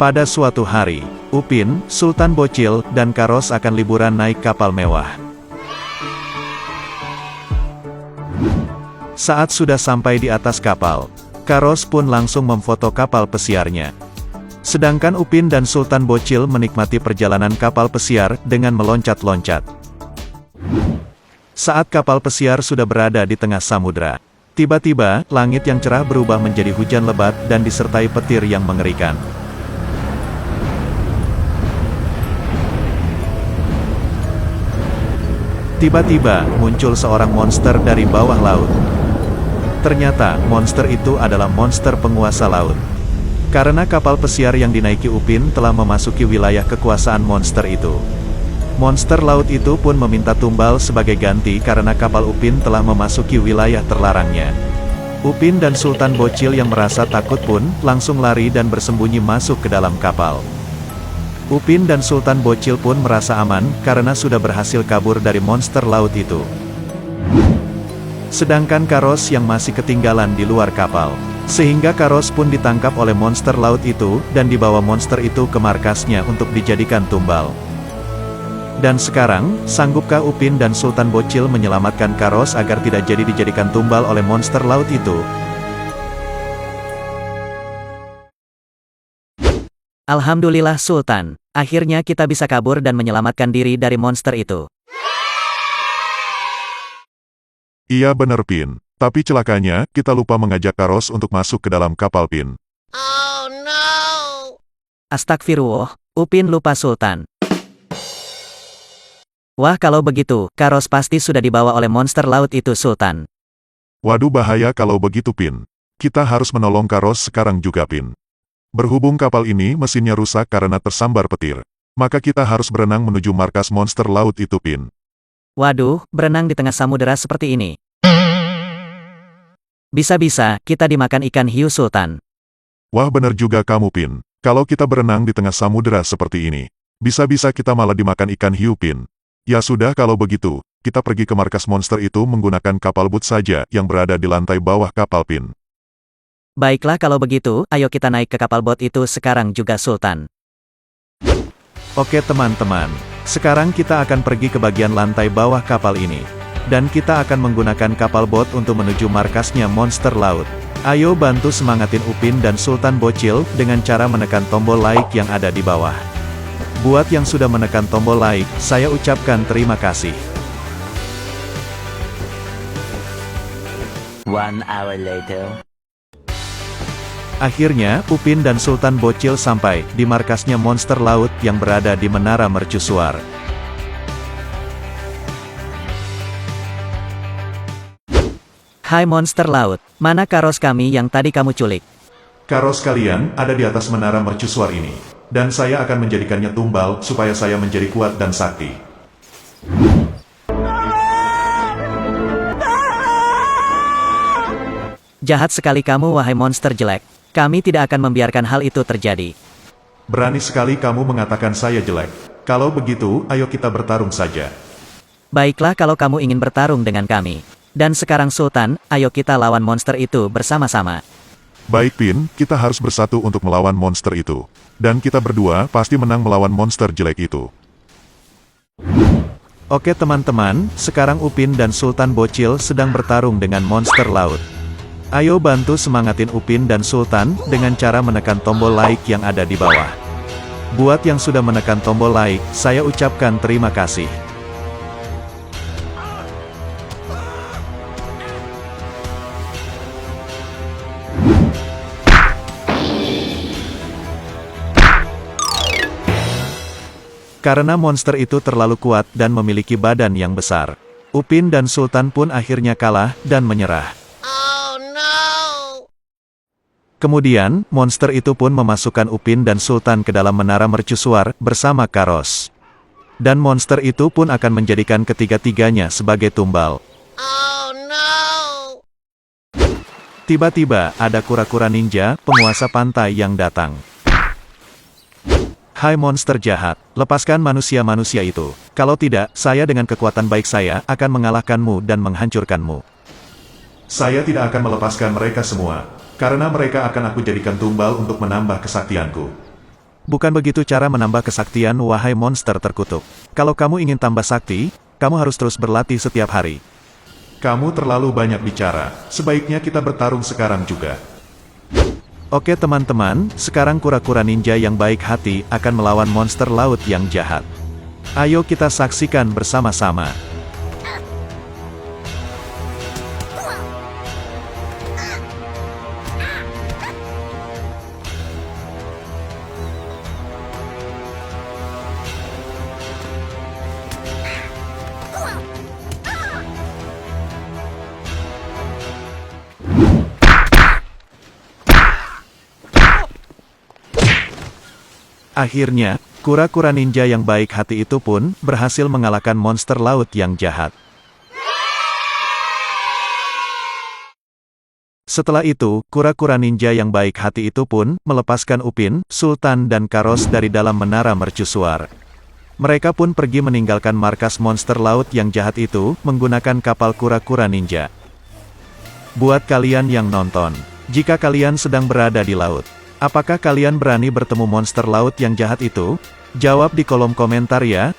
Pada suatu hari, Upin, Sultan Bocil, dan Karos akan liburan naik kapal mewah. Saat sudah sampai di atas kapal, Karos pun langsung memfoto kapal pesiarnya. Sedangkan Upin dan Sultan Bocil menikmati perjalanan kapal pesiar dengan meloncat-loncat. Saat kapal pesiar sudah berada di tengah samudra, tiba-tiba, langit yang cerah berubah menjadi hujan lebat dan disertai petir yang mengerikan. Tiba-tiba, muncul seorang monster dari bawah laut. Ternyata, monster itu adalah monster penguasa laut. Karena kapal pesiar yang dinaiki Upin telah memasuki wilayah kekuasaan monster itu. Monster laut itu pun meminta tumbal sebagai ganti karena kapal Upin telah memasuki wilayah terlarangnya. Upin dan Sultan Bocil yang merasa takut pun, langsung lari dan bersembunyi masuk ke dalam kapal. Upin dan Sultan Bocil pun merasa aman, karena sudah berhasil kabur dari monster laut itu. Sedangkan Karos yang masih ketinggalan di luar kapal. Sehingga Karos pun ditangkap oleh monster laut itu, dan dibawa monster itu ke markasnya untuk dijadikan tumbal. Dan sekarang, sanggupkah Upin dan Sultan Bocil menyelamatkan Karos agar tidak jadi dijadikan tumbal oleh monster laut itu? Alhamdulillah Sultan, akhirnya kita bisa kabur dan menyelamatkan diri dari monster itu. Iya benar Pin, tapi celakanya, kita lupa mengajak Karos untuk masuk ke dalam kapal Pin. Oh no! Astagfirullah, Upin lupa Sultan. Wah kalau begitu, Karos pasti sudah dibawa oleh monster laut itu Sultan. Waduh bahaya kalau begitu Pin. Kita harus menolong Karos sekarang juga Pin. Berhubung kapal ini mesinnya rusak karena tersambar petir, maka kita harus berenang menuju markas monster laut itu Pin. Waduh, berenang di tengah samudera seperti ini. Bisa-bisa, kita dimakan ikan hiu Sultan. Wah benar juga kamu Pin, kalau kita berenang di tengah samudera seperti ini, bisa-bisa kita malah dimakan ikan hiu Pin. Ya sudah kalau begitu, kita pergi ke markas monster itu menggunakan kapal boot saja yang berada di lantai bawah kapal Pin. Baiklah kalau begitu, ayo kita naik ke kapal bot itu sekarang juga Sultan. Oke teman-teman, sekarang kita akan pergi ke bagian lantai bawah kapal ini. Dan kita akan menggunakan kapal bot untuk menuju markasnya monster laut. Ayo bantu semangatin Upin dan Sultan Bocil dengan cara menekan tombol like yang ada di bawah. Buat yang sudah menekan tombol like, saya ucapkan terima kasih. 1 hour later. Akhirnya, Upin dan Sultan Bocil sampai di markasnya monster laut yang berada di Menara Mercusuar. Hai monster laut, mana Karos kami yang tadi kamu culik? Karos kalian ada di atas menara mercusuar ini, dan saya akan menjadikannya tumbal supaya saya menjadi kuat dan sakti. Jahat sekali kamu wahai monster jelek. Kami tidak akan membiarkan hal itu terjadi. Berani sekali kamu mengatakan saya jelek. Kalau begitu, ayo kita bertarung saja. Baiklah kalau kamu ingin bertarung dengan kami. Dan sekarang Sultan, ayo kita lawan monster itu bersama-sama. Baik Pin, kita harus bersatu untuk melawan monster itu. Dan kita berdua pasti menang melawan monster jelek itu. Oke teman-teman, sekarang Upin dan Sultan Bocil sedang bertarung dengan monster laut. Ayo bantu semangatin Upin dan Sultan dengan cara menekan tombol like yang ada di bawah. Buat yang sudah menekan tombol like, saya ucapkan terima kasih. Karena monster itu terlalu kuat dan memiliki badan yang besar, Upin dan Sultan pun akhirnya kalah dan menyerah. Oh no! Kemudian, monster itu pun memasukkan Upin dan Sultan ke dalam menara mercusuar bersama Karos. Dan monster itu pun akan menjadikan ketiga-tiganya sebagai tumbal. Oh no! Tiba-tiba, ada kura-kura ninja, penguasa pantai yang datang. Hai monster jahat, lepaskan manusia-manusia itu. Kalau tidak, saya dengan kekuatan baik saya akan mengalahkanmu dan menghancurkanmu. Saya tidak akan melepaskan mereka semua, karena mereka akan aku jadikan tumbal untuk menambah kesaktianku. Bukan begitu cara menambah kesaktian, wahai monster terkutuk. Kalau kamu ingin tambah sakti, kamu harus terus berlatih setiap hari. Kamu terlalu banyak bicara, sebaiknya kita bertarung sekarang juga. Oke teman-teman, sekarang kura-kura ninja yang baik hati akan melawan monster laut yang jahat. Ayo kita saksikan bersama-sama. Akhirnya, kura-kura ninja yang baik hati itu pun berhasil mengalahkan monster laut yang jahat. Setelah itu, kura-kura ninja yang baik hati itu pun melepaskan Upin, Sultan dan Karos dari dalam menara mercusuar. Mereka pun pergi meninggalkan markas monster laut yang jahat itu menggunakan kapal kura-kura ninja. Buat kalian yang nonton, jika kalian sedang berada di laut, apakah kalian berani bertemu monster laut yang jahat itu? Jawab di kolom komentar ya.